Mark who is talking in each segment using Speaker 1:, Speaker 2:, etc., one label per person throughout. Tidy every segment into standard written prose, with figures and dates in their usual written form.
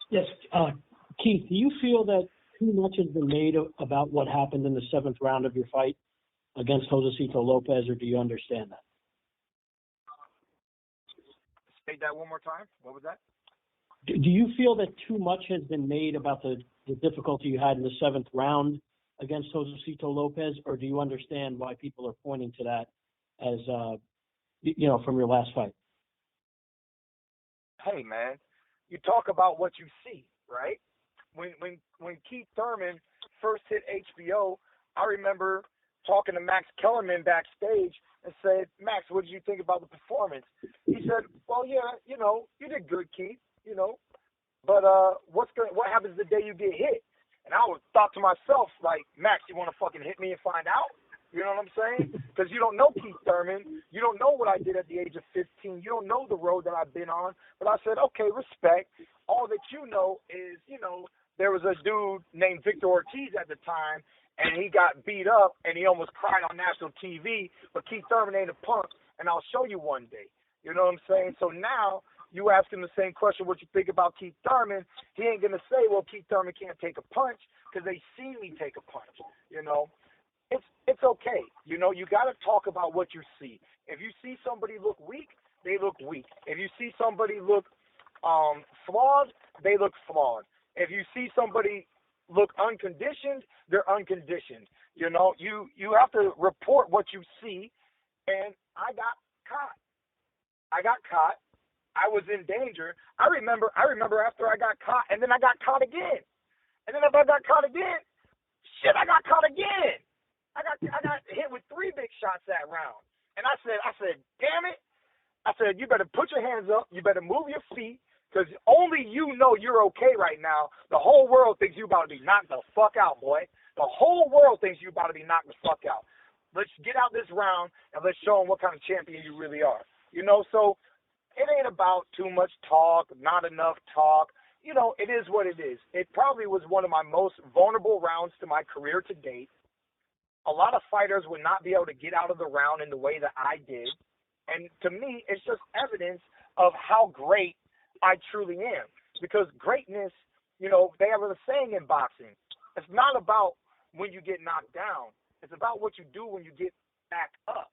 Speaker 1: Yes, Keith, do you feel that too much has been made about what happened in the seventh round of your fight against Josecito Lopez, or do you understand that?
Speaker 2: State that one more time. What was that?
Speaker 1: Do you feel that too much has been made about the difficulty you had in the seventh round against Josecito Lopez, or do you understand why people are pointing to that as, from your last fight?
Speaker 2: Hey, man, you talk about what you see, right? When Keith Thurman first hit HBO, I remember talking to Max Kellerman backstage and said, Max, what did you think about the performance? He said, well, yeah, you did good, Keith, but what happens the day you get hit? And I would thought to myself, like, Max, you want to fucking hit me and find out? You know what I'm saying? Because you don't know Keith Thurman. You don't know what I did at the age of 15. You don't know the road that I've been on. But I said, okay, respect. All that you know is, there was a dude named Victor Ortiz at the time, and he got beat up, and he almost cried on national TV. But Keith Thurman ain't a punk, and I'll show you one day. You know what I'm saying? So now you ask him the same question, what you think about Keith Thurman. He ain't going to say, well, Keith Thurman can't take a punch, because they see me take a punch, It's okay. You got to talk about what you see. If you see somebody look weak, they look weak. If you see somebody look flawed, they look flawed. If you see somebody look unconditioned, they're unconditioned. You have to report what you see, and I got caught. I was in danger. I remember after I got caught, and then I got caught again. And then if I got caught again, shit, I got caught again. I got hit with 3 big shots that round. And I said, damn it. I said, you better put your hands up. You better move your feet, because only you know you're okay right now. The whole world thinks you about to be knocked the fuck out, boy. The whole world thinks you about to be knocked the fuck out. Let's get out this round, and let's show them what kind of champion you really are. So it ain't about too much talk, not enough talk. It is what it is. It probably was one of my most vulnerable rounds to my career to date. A lot of fighters would not be able to get out of the round in the way that I did. And to me, it's just evidence of how great I truly am. Because greatness, they have a saying in boxing. It's not about when you get knocked down. It's about what you do when you get back up.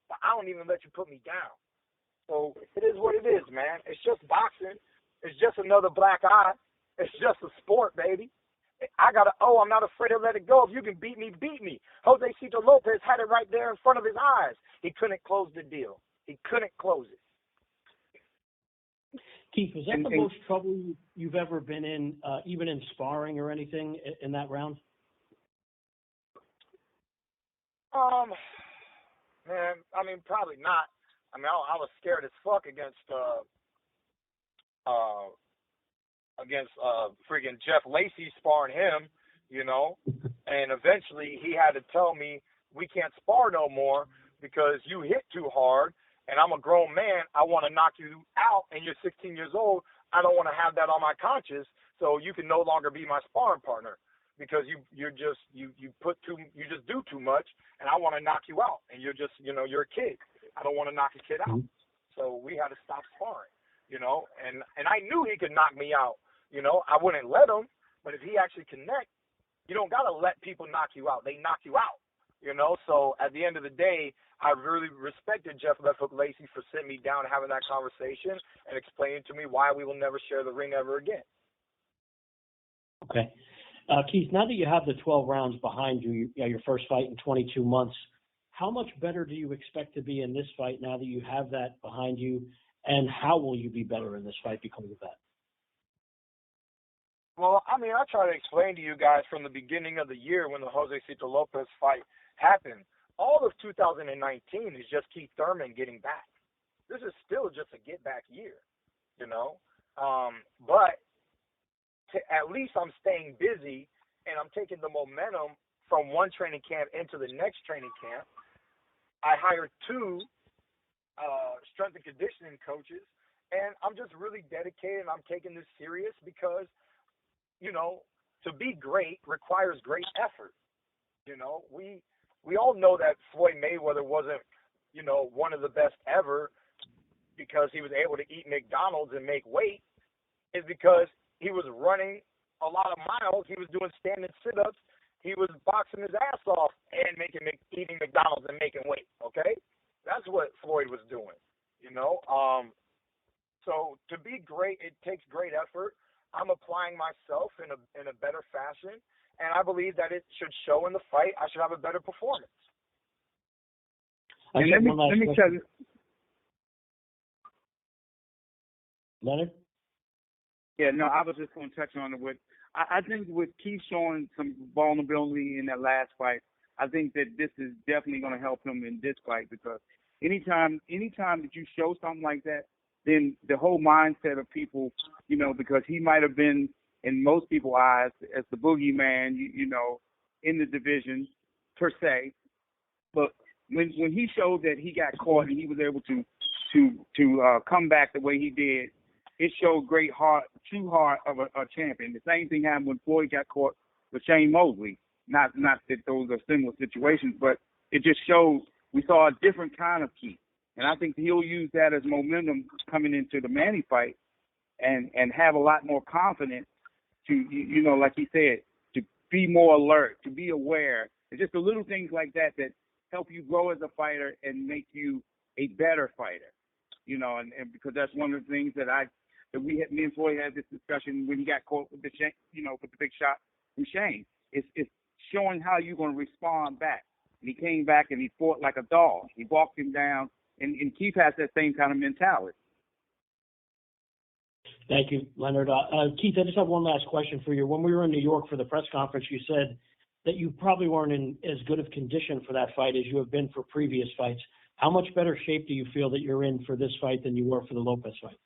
Speaker 2: But I don't even let you put me down. So it is what it is, man. It's just boxing. It's just another black eye. It's just a sport, baby. I'm not afraid to let it go. If you can beat me, beat me. Josecito Lopez had it right there in front of his eyes. He couldn't close the deal. He couldn't close it.
Speaker 1: Keith, was that the most trouble you've ever been in, even in sparring or anything in that round?
Speaker 2: Man, probably not. I was scared as fuck against friggin' Jeff Lacey sparring him, and eventually he had to tell me, we can't spar no more because you hit too hard, and I'm a grown man. I want to knock you out, and you're 16 years old. I don't want to have that on my conscience, so you can no longer be my sparring partner because you just do too much, and I want to knock you out, and you're just, you're a kid. I don't want to knock a kid out. So we had to stop sparring, and I knew he could knock me out. I wouldn't let him, but if he actually connect, you don't got to let people knock you out. They knock you out, So at the end of the day, I really respected Jeff Left Hook Lacey for sitting me down and having that conversation and explaining to me why we will never share the ring ever again.
Speaker 1: Okay. Keith, now that you have the 12 rounds behind you, your first fight in 22 months, how much better do you expect to be in this fight now that you have that behind you, and how will you be better in this fight because of that?
Speaker 2: Well, I try to explain to you guys from the beginning of the year when the Josecito Lopez fight happened. All of 2019 is just Keith Thurman getting back. This is still just a get-back year, But at least I'm staying busy, and I'm taking the momentum from one training camp into the next training camp. I hired 2 strength and conditioning coaches, and I'm just really dedicated, and I'm taking this serious because, to be great requires great effort. We all know that Floyd Mayweather wasn't, one of the best ever because he was able to eat McDonald's and make weight. Is because He was running a lot of miles. He was doing standing sit-ups. He was boxing his ass off and eating McDonald's and making weight. Okay, that's what Floyd was doing. You know. So to be great, it takes great effort. I'm applying myself in a better fashion, and I believe that it should show in the fight. I should have a better performance.
Speaker 3: And let me tell you,
Speaker 1: Leonard?
Speaker 3: Yeah, no, I was just going to touch on it. I think with Keith showing some vulnerability in that last fight, I think that this is definitely going to help him in this fight, because anytime that you show something like that, then the whole mindset of people, you know, because he might have been, in most people's eyes, as the boogeyman, you know, in the division per se. But when he showed that he got caught and he was able to come back the way he did, it showed true heart of a champion. The same thing happened when Floyd got caught with Shane Mosley. Not that those are similar situations, but it just showed we saw a different kind of Keith. And I think he'll use that as momentum coming into the Manny fight and have a lot more confidence to, you know, like he said, to be more alert, to be aware. It's just the little things like that that help you grow as a fighter and make you a better fighter. You know, and because that's one of the things that me and Floyd had this discussion when he got caught with with the big shot from Shane. It's showing how you're going to respond back. And he came back and he fought like a dog. He walked him down, and Keith has that same kind of mentality.
Speaker 1: Thank you, Leonard. Keith, I just have one last question for you. When we were in New York for the press conference, you said that you probably weren't in as good of condition for that fight as you have been for previous fights. How much better shape do you feel that you're in for this fight than you were for the Lopez fight?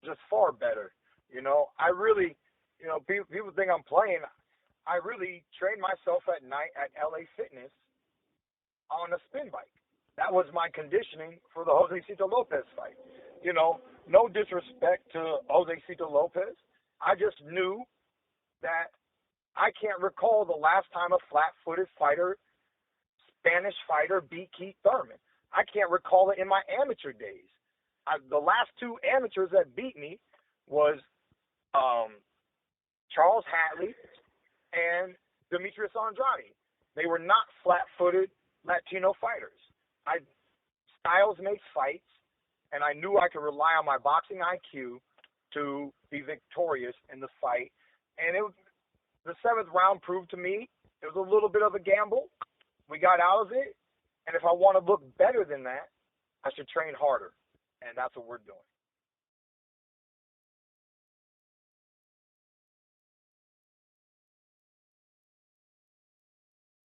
Speaker 2: Just far better. You know, I really, you know, people think I'm playing. I really trained myself at night at LA Fitness on a spin bike. That was my conditioning for the Josecito Lopez fight. You know, no disrespect to Josecito Lopez. I just knew that I can't recall the last time a flat-footed fighter, Spanish fighter, beat Keith Thurman. I can't recall it in my amateur days. The last two amateurs that beat me was Charles Hatley and Demetrius Andrade. They were not flat-footed Latino fighters. Styles makes fights, and I knew I could rely on my boxing IQ to be victorious in the fight. And the seventh round proved to me it was a little bit of a gamble. We got out of it, and if I want to look better than that, I should train harder, and that's what we're doing.